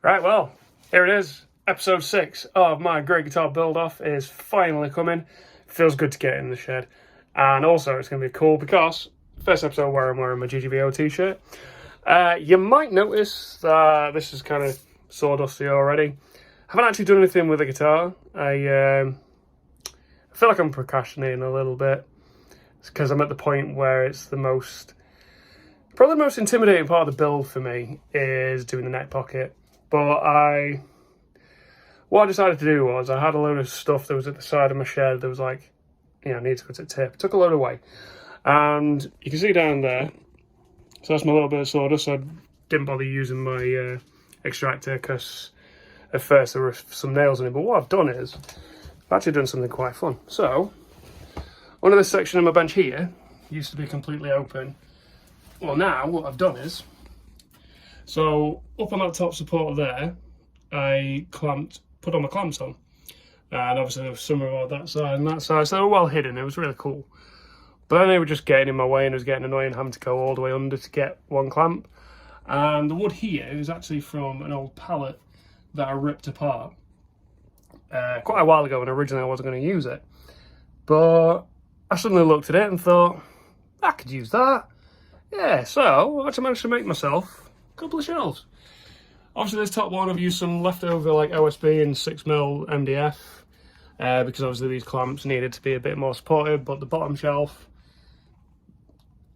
Right, well, here it is. Episode 6 of my Great Guitar Build-Off is finally coming. Feels good to get in the shed. And also, it's going to be cool because first episode where I'm wearing my GGBO t-shirt. You might notice that this is kind of sawdusty already. I haven't actually done anything with the guitar. I feel like I'm procrastinating a little bit. It's because I'm at the point where it's probably the most intimidating part of the build for me is doing the neck pocket. But what I decided to do was I had a load of stuff that was at the side of my shed that was like, needs to go to the tip. Took a load away. And you can see down there, so that's my little bit of sawdust. So I didn't bother using my extractor because at first there were some nails in it. But what I've done is, I've actually done something quite fun. So, under this section of my bench here, used to be completely open. Well, now what I've done is, so up on that top support there, I put all my clamps on. And obviously there was some on that side and that side, so they were well hidden. It was really cool. But then they were just getting in my way and it was getting annoying having to go all the way under to get one clamp. And the wood here is actually from an old pallet that I ripped apart quite a while ago, and originally I wasn't going to use it. But I suddenly looked at it and thought, I could use that. Yeah, so I actually managed to make myself a couple of shelves. Obviously this top one I've used some leftover like OSB and 6mm MDF because obviously these clamps needed to be a bit more supportive, but the bottom shelf,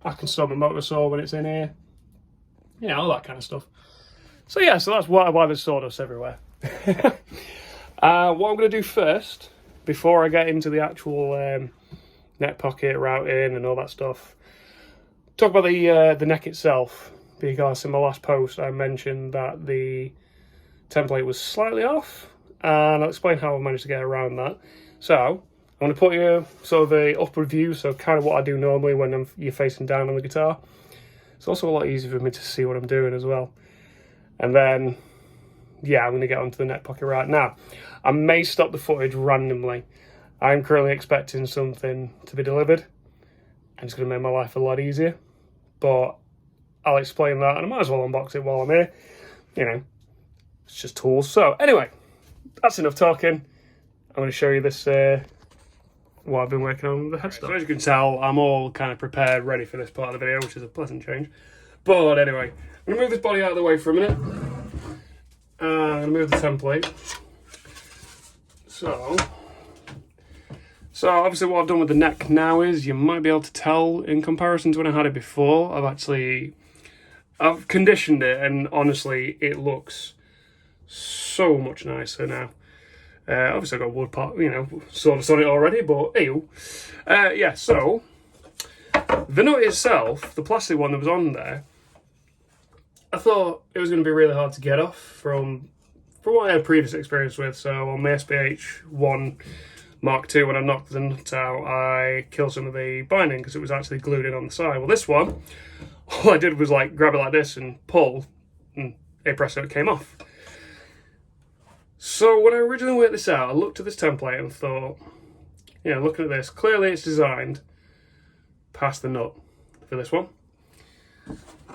I can stop my motor saw when it's in here. All that kind of stuff. So yeah, so that's why there's sawdust everywhere. What I'm going to do first, before I get into the actual neck pocket routing and all that stuff, talk about the neck itself, because in my last post I mentioned that the template was slightly off, and I'll explain how I managed to get around that. So I'm going to put you sort of a upward view, so kind of what I do normally when you're facing down on the guitar. It's also a lot easier for me to see what I'm doing as well. And then, yeah, I'm going to get onto the neck pocket right now. I may stop the footage randomly. I'm currently expecting something to be delivered, and it's going to make my life a lot easier. But I'll explain that, and I might as well unbox it while I'm here. It's just tools. So anyway, that's enough talking. I'm going to show you this, what I've been working on with the Headstock. So as you can tell, I'm all kind of prepared, ready for this part of the video, which is a pleasant change. But anyway, I'm going to move this body out of the way for a minute. And I'm going to move the template. So obviously what I've done with the neck now is, you might be able to tell in comparison to when I had it before, I've conditioned it, and honestly it looks so much nicer now. Obviously I've got wood part, sawdust on it already, but ew. Yeah, so the nut itself, the plastic one that was on there, I thought it was going to be really hard to get off from what I had previous experience with. So on my SPH1 Mark II, when I knocked the nut out, I killed some of the binding because it was actually glued in on the side. Well, this one, all I did was like grab it like this and pull, and it came off. So when I originally worked this out, I looked at this template and thought, looking at this, clearly it's designed past the nut for this one.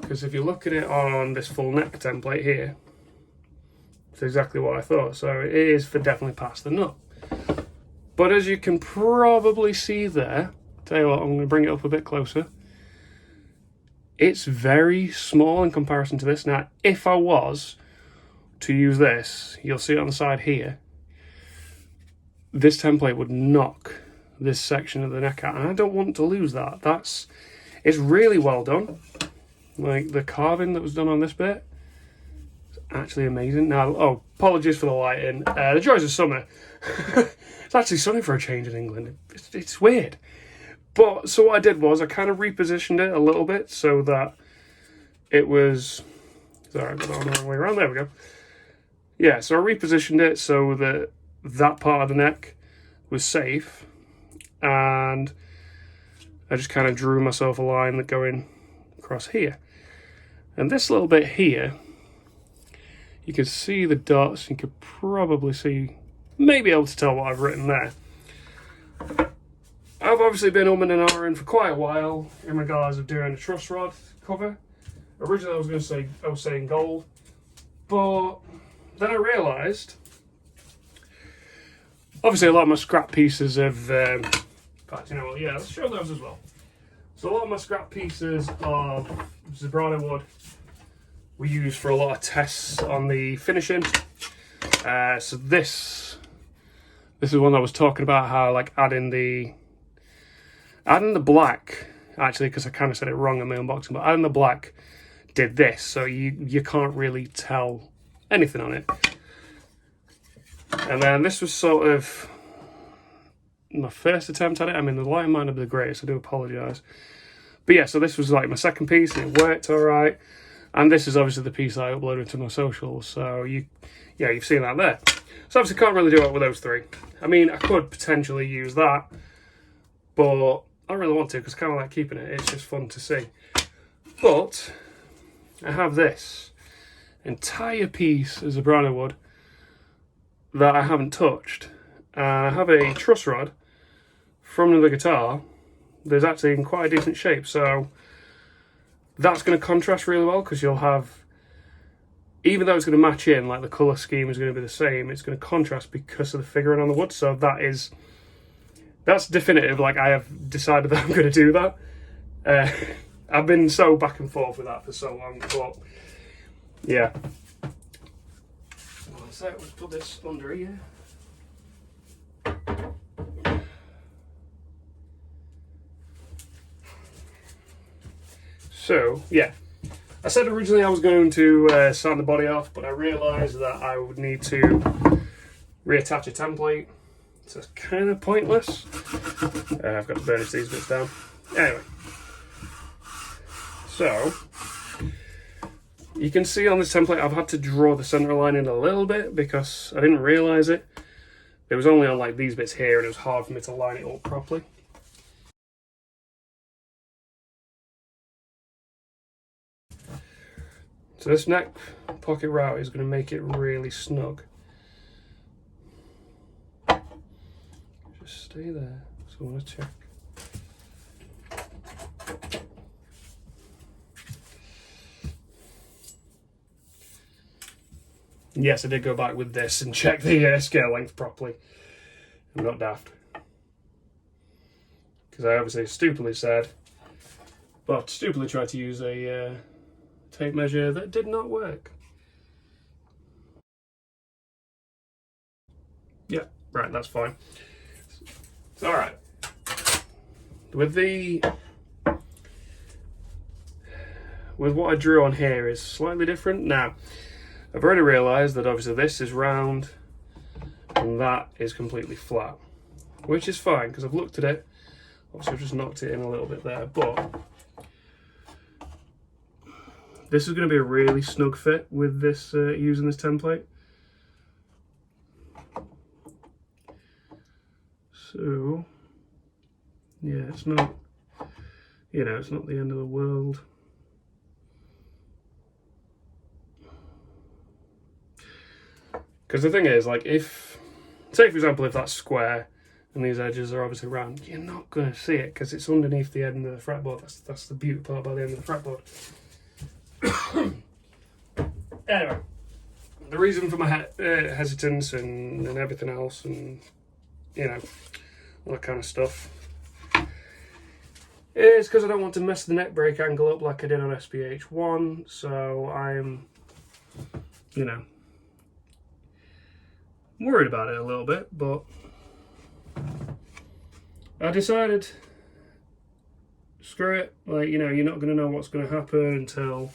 Because if you look at it on this full neck template here, it's exactly what I thought. So it is for definitely past the nut. But as you can probably see there, tell you what, I'm going to bring it up a bit closer. It's very small in comparison to this. Now, if I was to use this, you'll see it on the side here, this template would knock this section of the neck out, and I don't want to lose that. It's really well done. Like the carving that was done on this bit, it's actually amazing. Now, apologies for the lighting. The joys of summer. It's actually sunny for a change in England. It's weird. But so what I did was I kind of repositioned it a little bit so that it was. Sorry, I got it the wrong way around. There we go. Yeah, so I repositioned it so that part of the neck was safe, and I just kind of drew myself a line going across here. And this little bit here, you can see the dots. You could probably maybe able to tell what I've written there. I've obviously been umming and ahhing for quite a while in regards of doing a truss rod cover. Originally I was saying gold, but then I realised, obviously a lot of my scrap pieces of, in fact, you know what, yeah, let's show those as well. So a lot of my scrap pieces of Zebrano wood we use for a lot of tests on the finishing. So this is one I was talking about, how like adding the black, actually, because I kind of said it wrong in my unboxing, but adding the black did this, so you can't really tell anything on it. And then this was sort of my first attempt at it. I mean, the lighting might not be the greatest, I do apologise. But yeah, so this was like my second piece, and it worked alright. And this is obviously the piece I uploaded to my socials, so you've seen that there. So obviously can't really do it with those three. I mean, I could potentially use that, but I don't really want to, because I kind of like keeping it. It's just fun to see. But I have this entire piece of Zebrano wood that I haven't touched. And I have a truss rod from the guitar that's actually in quite a decent shape. So that's going to contrast really well, because you'll have, even though it's going to match in, like the colour scheme is going to be the same, it's going to contrast because of the figuring on the wood. So that's definitive. Like, I have decided that I'm going to do that. I've been so back and forth with that for so long, but yeah. So let's put this under here. So yeah, I said originally I was going to sand the body off, but I realised that I would need to reattach a template, so it's kind of pointless. I've got to burnish these bits down. Anyway, so you can see on this template I've had to draw the centre line in a little bit because I didn't realise it. It was only on like these bits here, and it was hard for me to line it up properly. So this neck pocket route is going to make it really snug. Just stay there. So I want to check. Yes, I did go back with this and check the scale length properly. I'm not daft. Because I obviously stupidly tried to use a tape measure that did not work. Yeah, right, that's fine. All right. With what I drew on here is slightly different. Now, I've already realised that obviously this is round and that is completely flat, which is fine because I've looked at it. Obviously I've just knocked it in a little bit there, but this is going to be a really snug fit with this using this template. So yeah, it's not, you know, it's not the end of the world. Because the thing is, like, if, say for example, if that's square and these edges are obviously round, you're not going to see it because it's underneath the end of the fretboard. That's the beauty part about the end of the fretboard. Anyway, the reason for my hesitance and everything else, and you know, all that kind of stuff, is because I don't want to mess the neck break angle up like I did on SPH1. So I'm, you know, worried about it a little bit, but I decided, screw it. Like, you know, you're not going to know what's going to happen until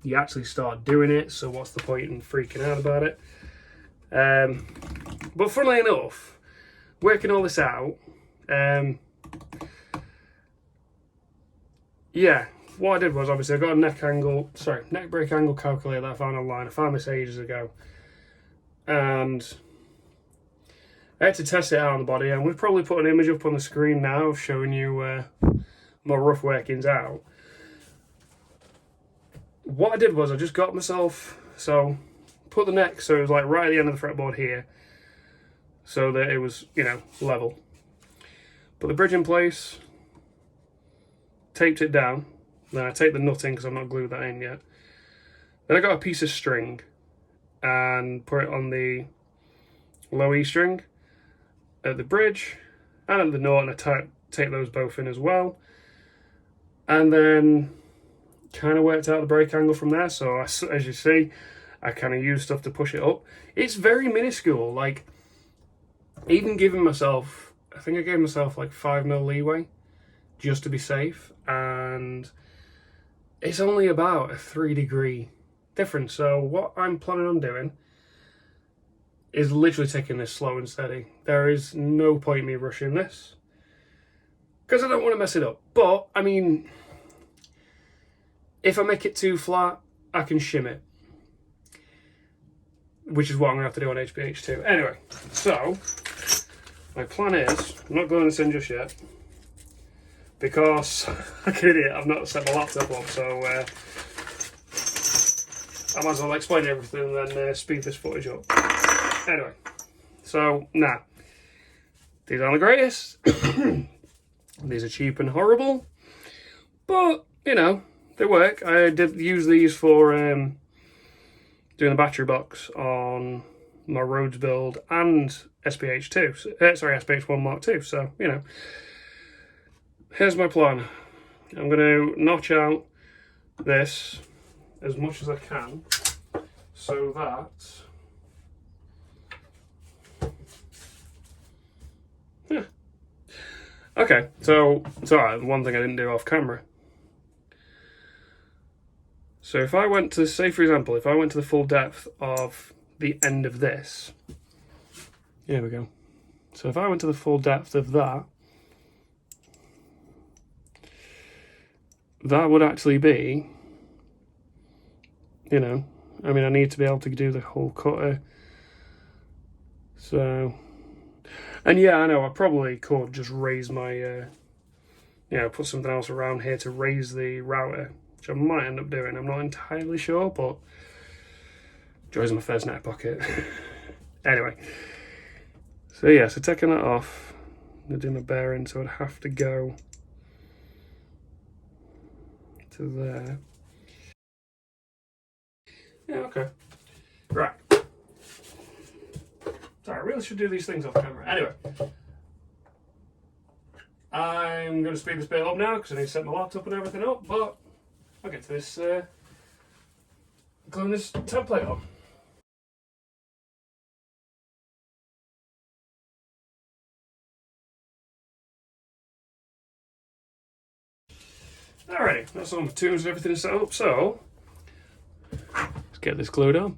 you actually start doing it, so what's the point in freaking out about it? But funnily enough, working all this out, yeah, what I did was, obviously I got a neck break angle calculator that I found online. I found this ages ago, and I had to test it out on the body, and we'll probably put an image up on the screen now showing you my rough workings out. What I did was I just got myself, so put the neck so it was like right at the end of the fretboard here, so that it was, you know, level. Put the bridge in place, taped it down. Then I taped the nut in because I've not glued that in yet. Then I got a piece of string and put it on the low E string at the bridge and at the knot, and I take those both in as well. And then kind of worked out the break angle from there. So as you see, I kind of use stuff to push it up. It's very minuscule. Like, even giving myself, I think I gave myself like 5mm leeway just to be safe, and it's only about a 3-degree difference. So what I'm planning on doing is literally taking this slow and steady. There is no point in me rushing this because I don't want to mess it up. But I mean, if I make it too flat, I can shim it, which is what I'm going to have to do on HBH2. Anyway, so my plan is, I'm not going to send just yet, because like an idiot, I've not set my laptop up, so I might as well explain everything and then speed this footage up. Anyway, so nah, these aren't the greatest. These are cheap and horrible, but you know, they work. I did use these for doing the battery box on my Rhodes build and SPH2. Sorry, SPH1 Mark II. So, you know, here's my plan. I'm going to notch out this as much as I can so that okay, so it's alright. One thing I didn't do off camera. So if I went to, say for example, if I went to the full depth of the end of this, here we go. So if I went to the full depth of that, that would actually be, you know, I mean, I need to be able to do the whole cutter. So, and yeah, I know I probably could just raise my, you know, put something else around here to raise the router, which I might end up doing. I'm not entirely sure, but joys in my first net pocket. Anyway, so yeah, so taking that off, I'm gonna do my bearing, so I'd have to go to there. Yeah, okay. Right. Sorry, I really should do these things off camera. Anyway, I'm going to speed this bit up now because I need to set my laptop and everything up, but I'll get to this, gluing this template on. Alrighty, that's all my tools and everything set up, so let's get this glued on.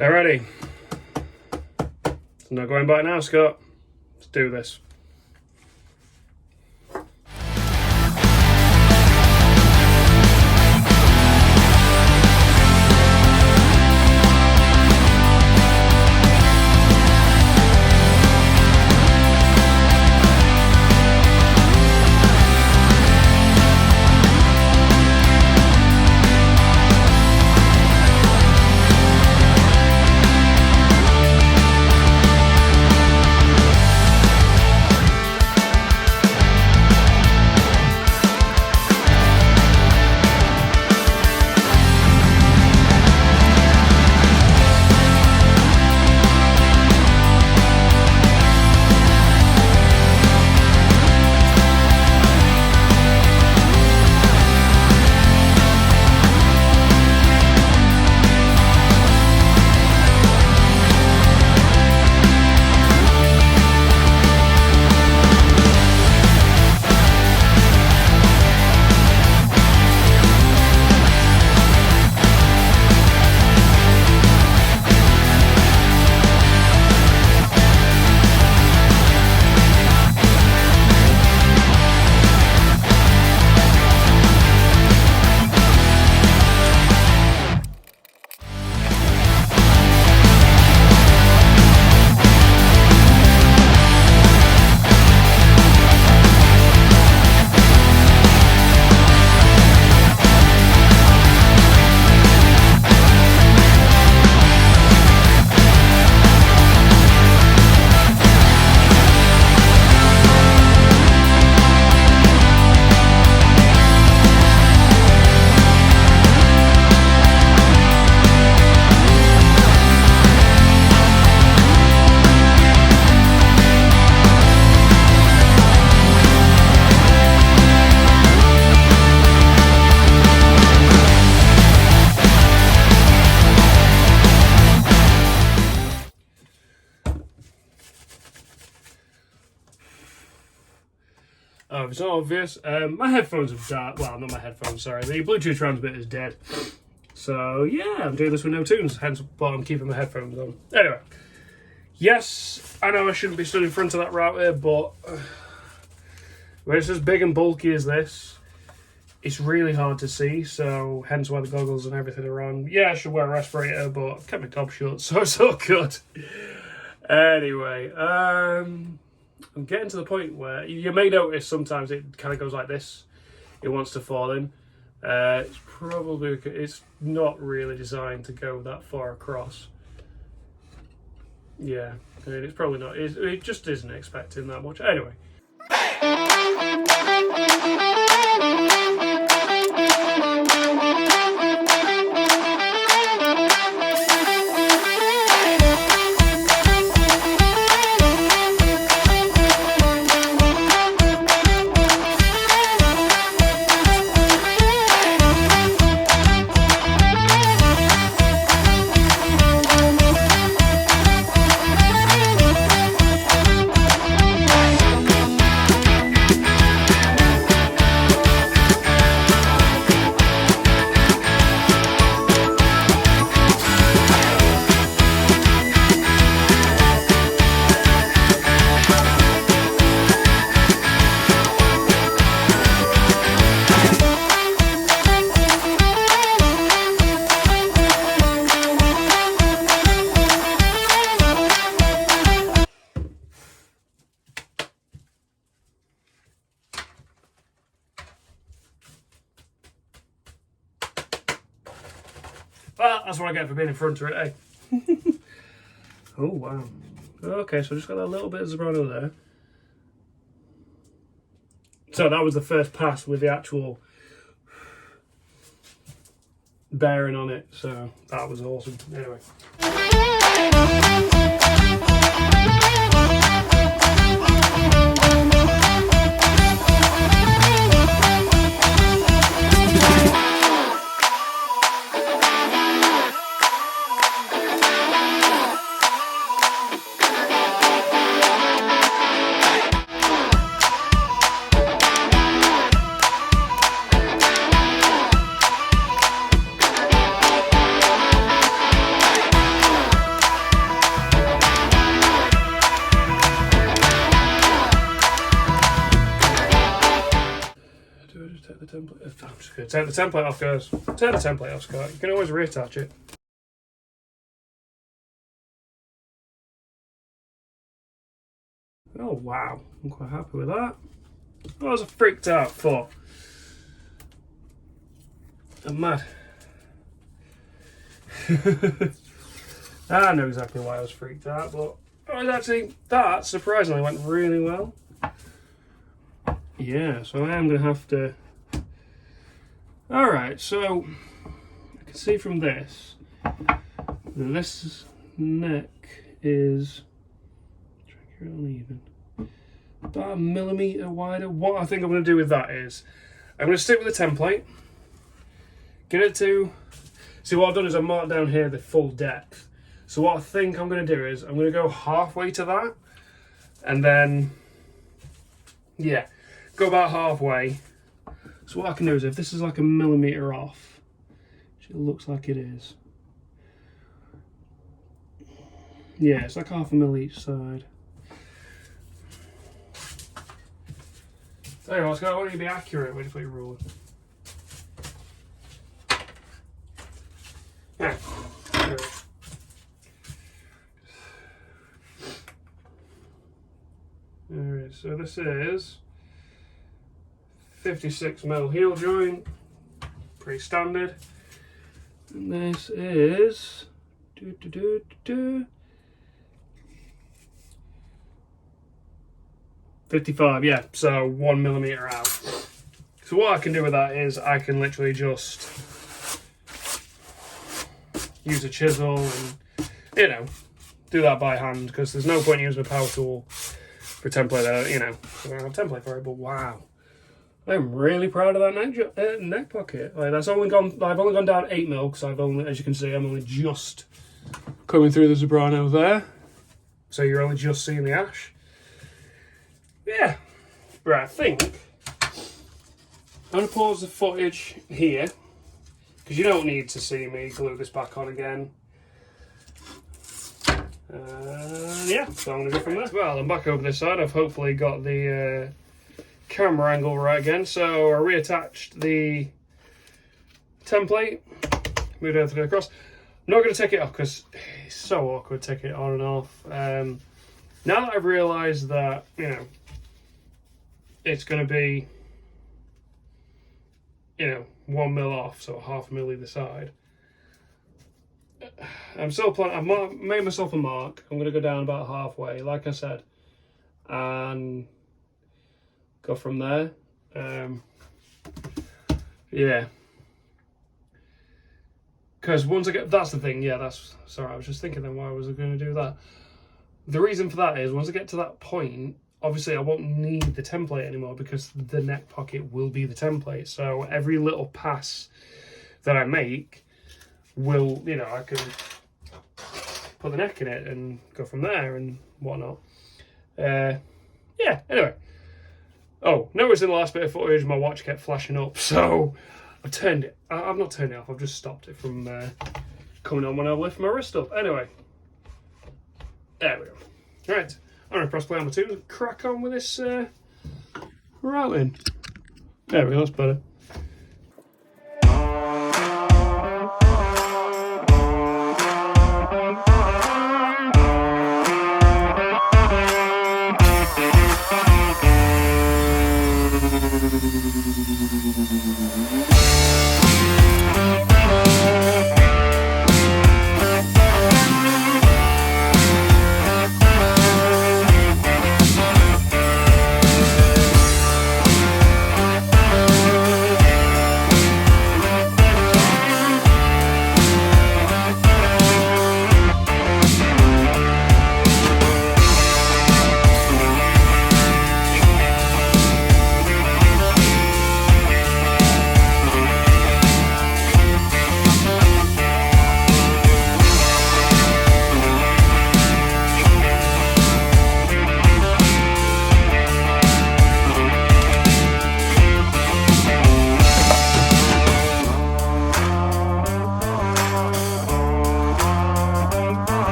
Alrighty, so not going back now, Scott. Let's do this. Oh, it's not obvious. My headphones have died. Well, not my headphones, sorry. The Bluetooth transmitter is dead. So, yeah, I'm doing this with no tunes, hence why I'm keeping my headphones on. Anyway. Yes, I know I shouldn't be stood in front of that router, but when it's as big and bulky as this, it's really hard to see, so hence why the goggles and everything are on. Yeah, I should wear a respirator, but I've kept my top shut, so it's all good. Anyway, I'm getting to the point where you may notice sometimes it kind of goes like this. It wants to fall in. It's not really designed to go that far across. Yeah, I mean, it's probably not. It just isn't expecting that much. Anyway. Well, that's what I get for being in front of it, eh? Oh, wow. Okay, so I just got that little bit of Zebrano there. So that was the first pass with the actual bearing on it, so that was awesome. Anyway. I'm just going to take the template off, guys. Take the template off, Scott. You can always reattach it. Oh, wow. I'm quite happy with that. What was I freaked out for? I'm mad. I know exactly why I was freaked out, but that surprisingly went really well. Yeah, so I am going to have to... Alright, so I can see from this neck is uneven, about a millimetre wider. What I think I'm going to do with that is I'm going to stick with the template, get it to... See, what I've done is I've marked down here the full depth. So what I think I'm going to do is I'm going to go halfway to that, and then, yeah, go about halfway. So what I can do is, if this is like a millimetre off, which it looks like it is, yeah, it's like half a mil each side. Tell you what, Scott, I want you to be accurate when you put your ruler. Yeah. Alright, so this is 56mm heel joint, pretty standard. And this is 55, yeah, so 1mm out. So what I can do with that is I can literally just use a chisel and, you know, do that by hand, because there's no point using a power tool for template, you know, I don't have template for it. But wow, I'm really proud of that neck pocket. Like, that's only gone, I've only gone down 8mm, because I've only, as you can see, I'm only just coming through the Zebrano there. So you're only just seeing the ash. Yeah, Right, I think I'm going to pause the footage here because you don't need to see me glue this back on again. Yeah, so I'm going to go from there. Well, I'm back over this side. I've hopefully got the camera angle right again. So I reattached the template, moved everything across. I'm not going to take it off because it's so awkward taking it on and off. Now that I've realised that, you know, it's going to be, you know, 1 mil off, so half a mil either side. I'm still planning. I've made myself a mark. I'm going to go down about halfway, like I said, and go from there. Yeah, because once I get, that's the thing. Yeah, that's sorry. I was just thinking then why was I going to do that? The reason for that is once I get to that point, obviously I won't need the template anymore because the neck pocket will be the template. So every little pass that I make will, you know, I can put the neck in it and go from there and whatnot. Yeah, anyway. Oh, notice in the last bit of footage my watch kept flashing up, so I turned it. I've not turned it off, I've just stopped it from coming on when I lift my wrist up. Anyway, there we go. Right. I'm going to press play on my 2 and crack on with this routing. There we go, that's better.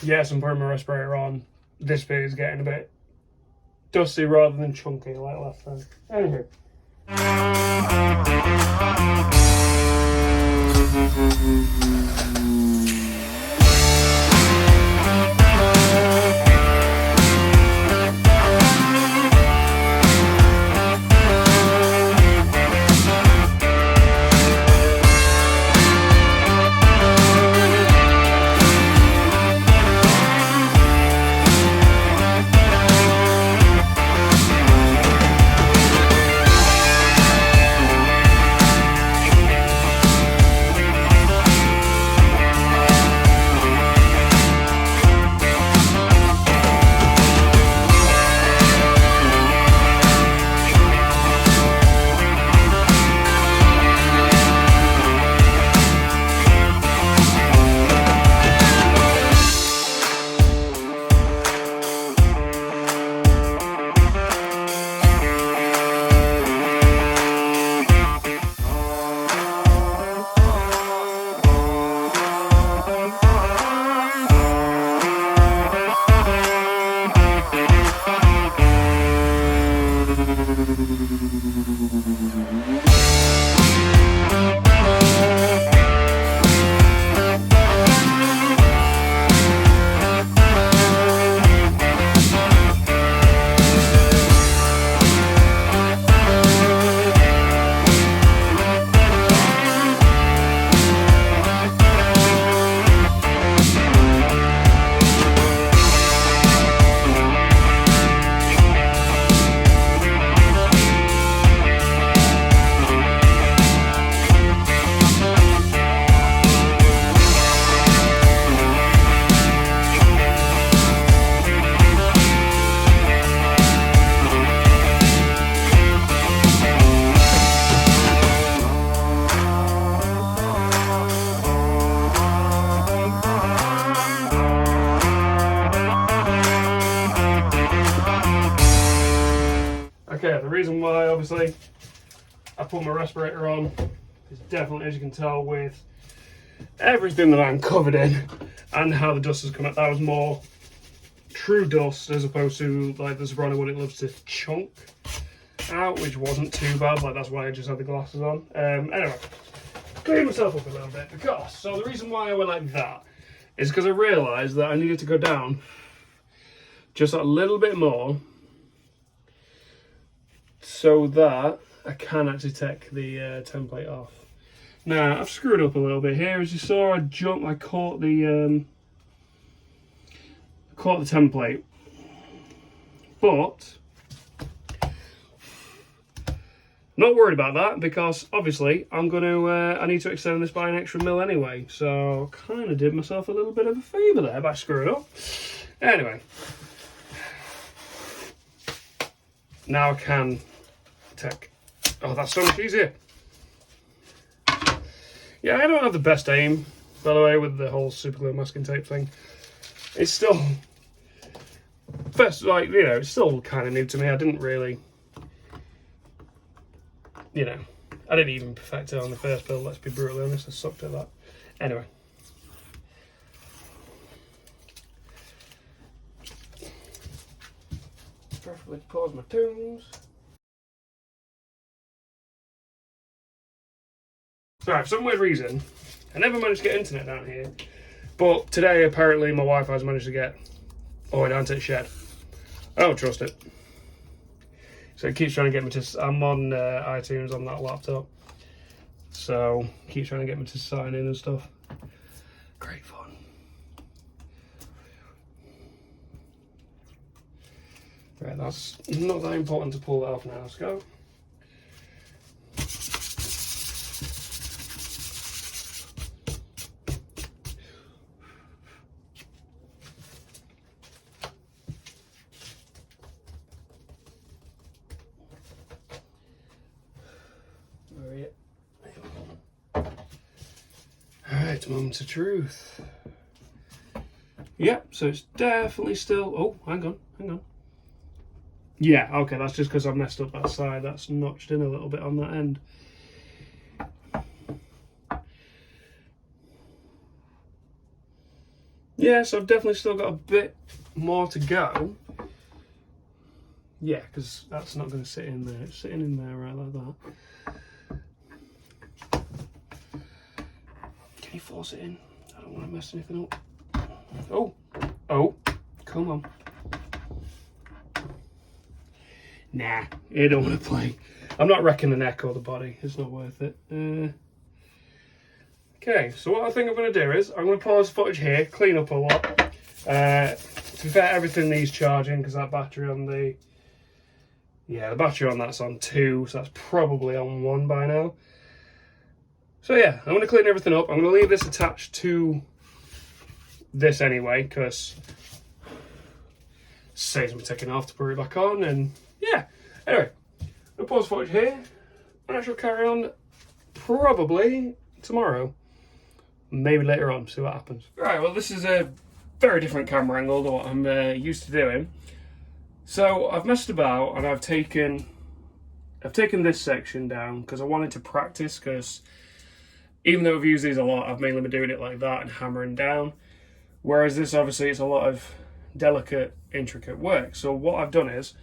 Yes, I'm putting my respirator on. This bit is getting a bit dusty rather than chunky like last time. Anywho. reason why, obviously, I put my respirator on is definitely, as you can tell, with everything that I'm covered in and how the dust has come out. That was more true dust as opposed to like the Zebrano when it loves to chunk out, which wasn't too bad. Like, that's why I just had the glasses on. Anyway, clean myself up a little bit because, so the reason why I went like that is because I realised that I needed to go down just a little bit more so that I can actually take the template off. Now, I've screwed up a little bit here. As you saw, I caught the template, but not worried about that because obviously I need to extend this by an extra mil anyway, so kind of did myself a little bit of a favour there by screwing up. Anyway, now I can take. Oh, that's so much easier. Yeah, I don't have the best aim, by the way, with the whole super glue masking tape thing. It's still, first, like, you know, it's still kind of new to me. I didn't really, you know, I didn't even perfect it on the first build, let's be brutally honest. I sucked at that. Anyway. Preferably pause my tunes. Right, for some weird reason, I never managed to get internet down here, but today apparently my Wi-Fi's managed to get all the way down to the shed. I don't trust it. So it keeps trying to get me to, I'm on iTunes on that laptop, so it keeps trying to get me to sign in and stuff. Great fun. Right, that's not that important to pull that off now, let's go. Alright, moment of truth. Yep, so it's definitely still. Oh, hang on. Yeah, okay, that's just because I messed up that side. That's notched in a little bit on that end. Yeah, so I've definitely still got a bit more to go. Yeah, because that's not going to sit in there. It's sitting in there right like that. Can you force it in? I don't want to mess anything up. Oh, come on. Nah, I don't want to play. I'm not wrecking the neck or the body. It's not worth it. Okay, so what I think I'm going to do is I'm going to pause footage here, clean up a lot. To be fair, everything needs charging because that battery on the battery on that's on 2, so that's probably on 1 by now. So yeah, I'm going to clean everything up. I'm going to leave this attached to this anyway, because it saves me taking off to put it back on, and yeah. Anyway, I'll pause footage here, and I shall carry on probably tomorrow. Maybe later on, see what happens. Right, well this is a very different camera angle to what I'm used to doing. So I've messed about, and I've taken this section down because I wanted to practice, because even though I've used these a lot, I've mainly been doing it like that and hammering down. Whereas this, obviously, it's a lot of delicate, intricate work. So what I've done is,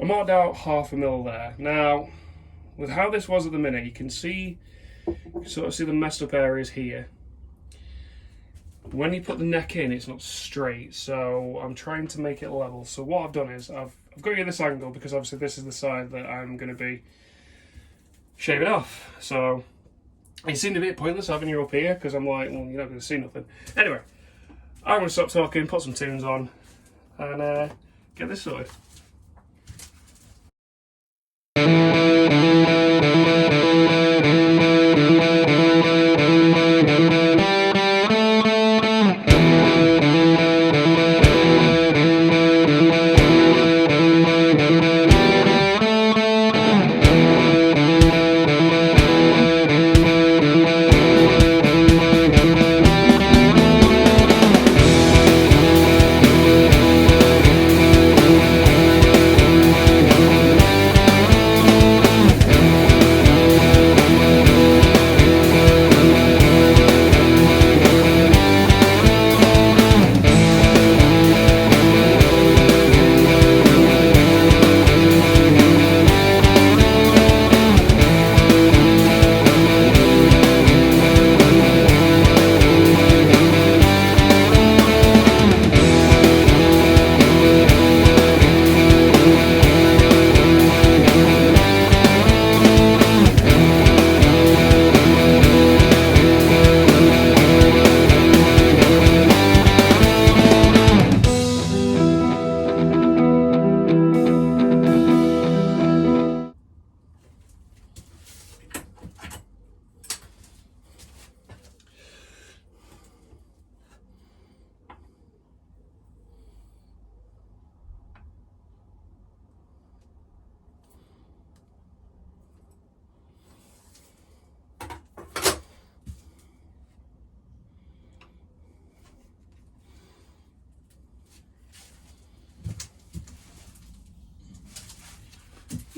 I marked out 1/2 mil there. Now, with how this was at the minute, you can sort of see the messed up areas here. When you put the neck in, it's not straight, so I'm trying to make it level. So what I've done is, I've got you this angle, because obviously this is the side that I'm going to be shaving off. So it seemed a bit pointless having you up here, because I'm like, well, you're not going to see nothing. Anyway, I'm going to stop talking, put some tunes on, and get this sorted.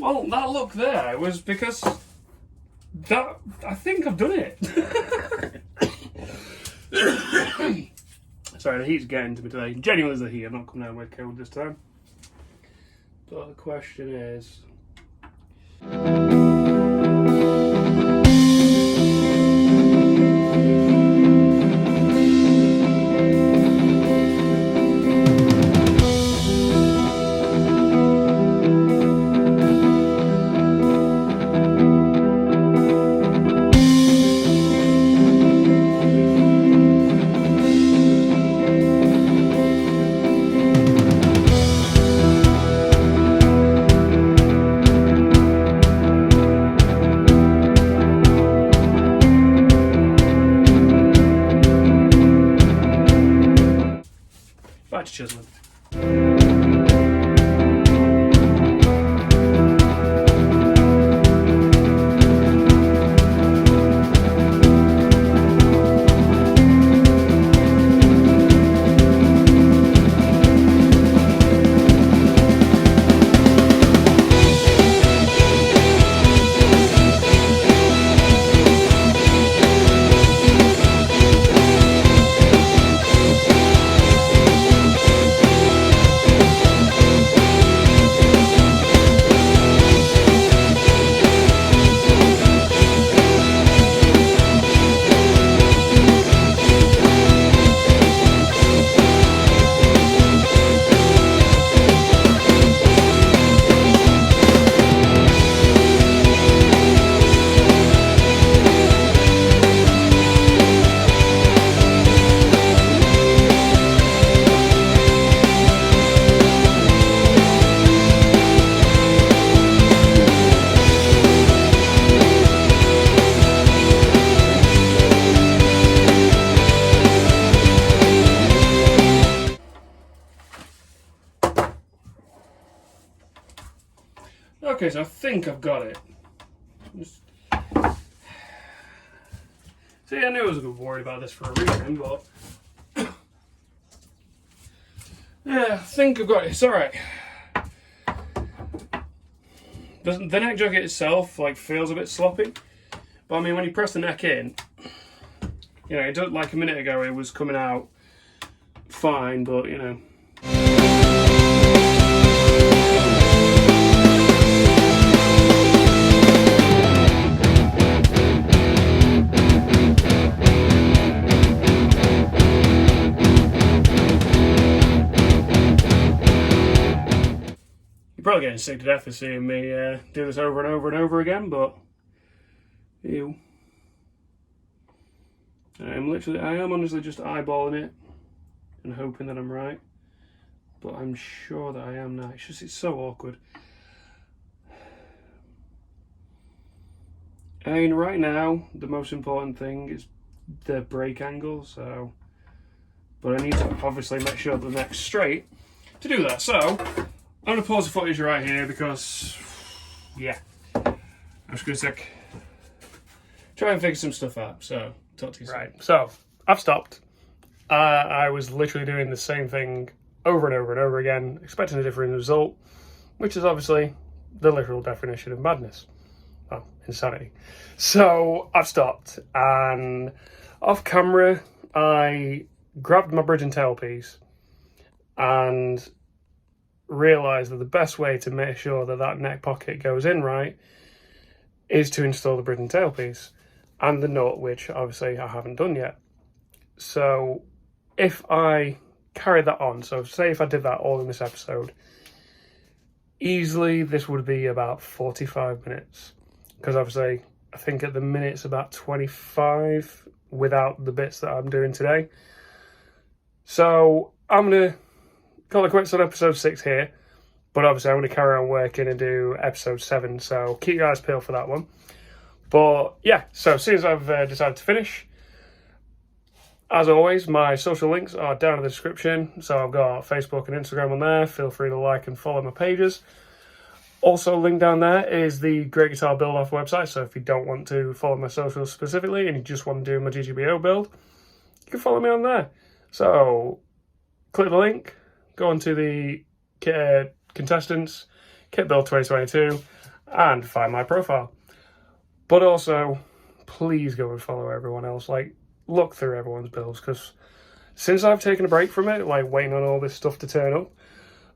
Well, that look there was because that I think I've done it. Sorry, the heat's getting to me today. Genuinely, the heat. I'm not coming out with cold this time. But the question is. Back to chiseling. Okay, so I think I've got it. See, I knew I was a bit worried about this for a reason, but yeah, I think I've got it. It's alright. The neck jockey itself feels a bit sloppy, but I mean when you press the neck in, you know, it does, like a minute ago it was coming out fine, but you know. You're probably getting sick to death of seeing me do this over and over and over again, but ew. I am honestly just eyeballing it and hoping that I'm right, but I'm sure that I am now. It's so awkward. I mean, right now the most important thing is the break angle, but I need to obviously make sure the neck's straight to do that. So I'm going to pause the footage right here because, yeah, I'm just going to try and figure some stuff out. So talk to you soon. Right, so I've stopped. I was literally doing the same thing over and over and over again, expecting a different result, which is obviously the literal definition of madness. Well, insanity. So I've stopped, and off camera I grabbed my bridge and tail piece and realised that the best way to make sure that that neck pocket goes in right is to install the bridge and tail piece and the nut, which obviously I haven't done yet. So if I carry that on, so say if I did that all in this episode, easily this would be about 45 minutes, because obviously I think at the minute it's about 25 without the bits that I'm doing today. So I'm going to call it quits on episode 6 here, but obviously I'm going to carry on working and do episode 7, so keep your eyes peeled for that one. But yeah, so as soon as I've decided to finish, as always, my social links are down in the description. So I've got Facebook and Instagram on there. Feel free to like and follow my pages. Also, link down there is the Great Guitar Build Off website. So if you don't want to follow my socials specifically and you just want to do my GGBO build, you can follow me on there. So click the link, go on to the contestants, Kit Build 2022, and find my profile. But also, please go and follow everyone else. Like, look through everyone's builds, because since I've taken a break from it, like waiting on all this stuff to turn up,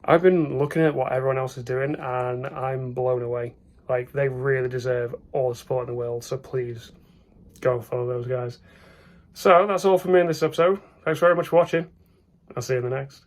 I've been looking at what everyone else is doing, and I'm blown away. Like, they really deserve all the support in the world, so please go and follow those guys. So that's all from me in this episode. Thanks very much for watching. I'll see you in the next.